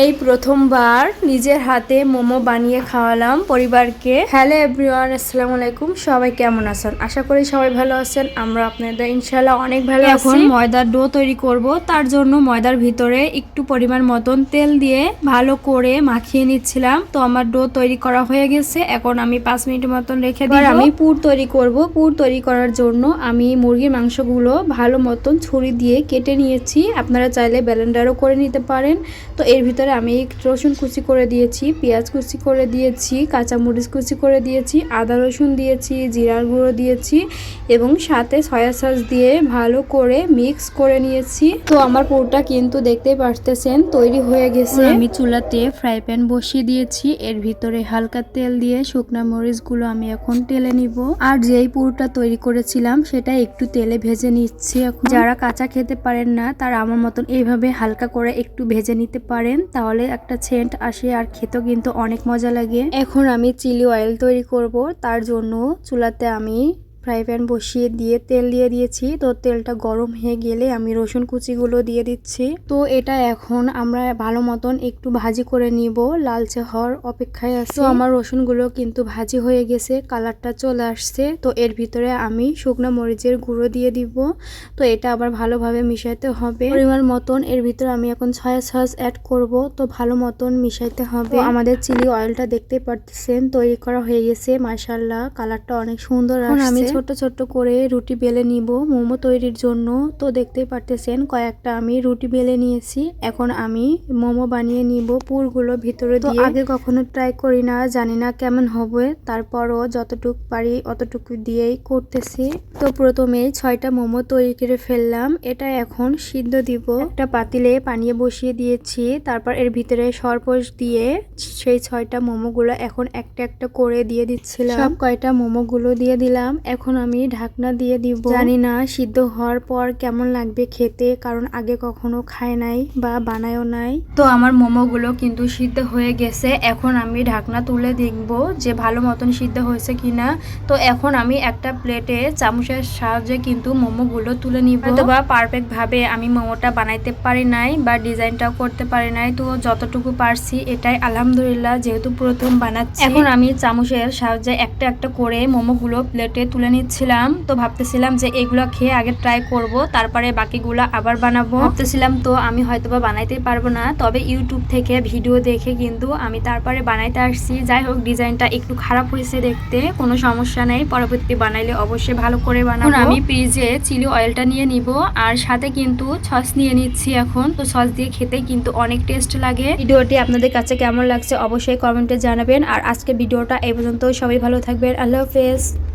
এই প্রথমবার নিজের হাতে মোমো বানিয়ে খাওয়ালাম পরিবারকে। হ্যালো এভরিওয়ান, আসসালামু আলাইকুম। সবাই কেমন আছেন? আশা করি সবাই ভালো আছেন। আমরা আপনাদের ইনশাআল্লাহ অনেক ভালো আছি। এখন ময়দার ডো তৈরি করব, তার জন্য ময়দার ভিতরে একটু পরিমাণ মতন তেল দিয়ে ভালো করে মাখিয়ে নিচ্ছিলাম। তো আমার ডো তৈরি করা হয়ে গেছে। এখন আমি 5 মিনিট মতন রেখে দিব। আমি পুর তৈরি করব। পুর তৈরি করার জন্য আমি মুরগির মাংসগুলো ভালো মতন ছুরি দিয়ে কেটে নিয়েছি। আপনারা চাইলে ব্লেন্ডারও করে নিতে পারেন। তো এর ভিতরে আমি রসুন কুচি করে দিয়েছি, পেঁয়াজ কুচি করে দিয়েছি, কাঁচামরিচ কুচি করে দিয়েছি, আদা রসুন দিয়েছি, জিরার গুঁড়ো দিয়েছি এবং সাথে সয়া সস দিয়ে ভালো করে মিক্স করে নিয়েছি। তো আমার পুরটা কিন্তু দেখতেই পারতেছেন তৈরি হয়ে গেছে। আমি চুলাতে ফ্রাই প্যান বসিয়ে দিয়েছি। এর ভিতরে হালকা তেল দিয়ে শুকনা মরিচগুলো আমি এখন তেলে নিব। আর যেই পুরটা তৈরি করেছিলাম সেটা একটু তেলে ভেজে নিচ্ছি। এখন যারা কাঁচা খেতে পারেন না তারা আমার মতন এইভাবে হালকা করে একটু ভেজে নিতে পারেন, তাহলে একটা সেন্ট আসে আর খেতেও কিন্তু অনেক মজা লাগে। এখন আমি চিলি অয়েল তৈরি করব। তার জন্য চুলাতে আমি ফ্রাই প্যান বসিয়ে দিয়ে তেল দিয়ে দিয়েছি। তো তেলটা গরম হয়ে গেলে আমি রসুন কুচিগুলো দিয়ে দিচ্ছি। তো এটা এখন আমরা ভালো মতন একটু ভাজি করে নিব, লালচে হওয়ার অপেক্ষায় আছে। তো আমার রসুনগুলো কিন্তু ভাজি হয়ে গেছে, কালারটা চলে আসছে। তো এর ভিতরে আমি শুকনো মরিচের গুঁড়ো দিয়ে দিব। তো এটা আবার ভালোভাবে মিশাইতে হবে পরিমাণ মতন। এর ভিতরে আমি এখন সয়া সস অ্যাড করব। তো ভালো মতন মিশাইতে হবে। আমাদের চিলি অয়েলটা দেখতে পারতেছেন তৈরি করা হয়ে গেছে। মাশাআল্লাহ, কালারটা অনেক সুন্দর আসছে। আমি ছোট ছোট করে রুটি বেলে নিব মোমো তৈরির জন্য। তো দেখতেই পারতেছেন কয়েকটা আমি রুটি বেলে নিয়েছি। এখন আমি মোমো বানিয়ে নিব পুরগুলো ভিতরে দিয়ে। আগে কখনো ট্রাই করি না, জানি না কেমন হবে, তারপরও যতটুকু পারি অতটুকু দিয়েই করতেছি। তো প্রথমে 6টা মোমো তৈরি করে ফেললাম। এটা এখন সিদ্ধ দিব। একটা পাতিলে পানি বসিয়ে দিয়েছি, তারপর এর ভিতরে সরপোষ দিয়ে সেই 6টা মোমোগুলো এখন একটা একটা করে দিয়ে দিচ্ছিলাম। সব কয়টা মোমোগুলো দিয়ে দিলাম। এখন আমি ঢাকনা দিয়ে দিব। জানি না সিদ্ধ হওয়ার পর কেমন লাগবে খেতে, কারণ আগে কখনো খায় নাই বা বানায়ও নাই। তো আমার মোমোগুলো কিন্তু সিদ্ধ হয়ে গেছে। এখন আমি ঢাকনা তুলে দেখব যে ভালো মতন সিদ্ধ হয়েছে কিনা। তো এখন আমি একটা প্লেটে চামচের সাহায্যে কিন্তু মোমোগুলো তুলে নিব। অথবা পারফেক্ট ভাবে আমি মোমোটা বানাইতে পারি নাই বা ডিজাইনটাও করতে পারি নাই। তো যতটুকু পারছি এটাই আলহামদুলিল্লাহ, যেহেতু প্রথম বানাচ্ছি। এখন আমি চামচের সাহায্যে একটা একটা করে মোমোগুলো প্লেটে তুলে নিচ্ছিলাম। তো ভাবতেছিলাম যে এগুলো খেয়ে আগে ট্রাই করব, তারপরে বাকিগুলো আবার বানাবো। ভাবতেছিলাম তো আমি হয়তোবা বানাইতে পারবো না, তবে ইউটিউব থেকে ভিডিও দেখে কিন্তু আমি তারপরে বানাইতে আসছি। যাই হোক, ডিজাইনটা একটু খারাপ হয়েছে দেখতে, কোনো সমস্যা নেই, পরবর্তী বানাইলে অবশ্যই ভালো করে বানাবো। আমি ফ্রিজে চিলি অয়েলটা নিয়ে নিব আর সাথে কিন্তু সস নিয়ে নিচ্ছি এখন। তো সস দিয়ে খেতে কিন্তু অনেক টেস্ট লাগে। ভিডিওটি আপনাদের কাছে কেমন লাগছে অবশ্যই কমেন্টে জানাবেন। আর আজকে ভিডিওটা এই পর্যন্ত। সবাই ভালো থাকবেন। আল্লাহ হাফেজ।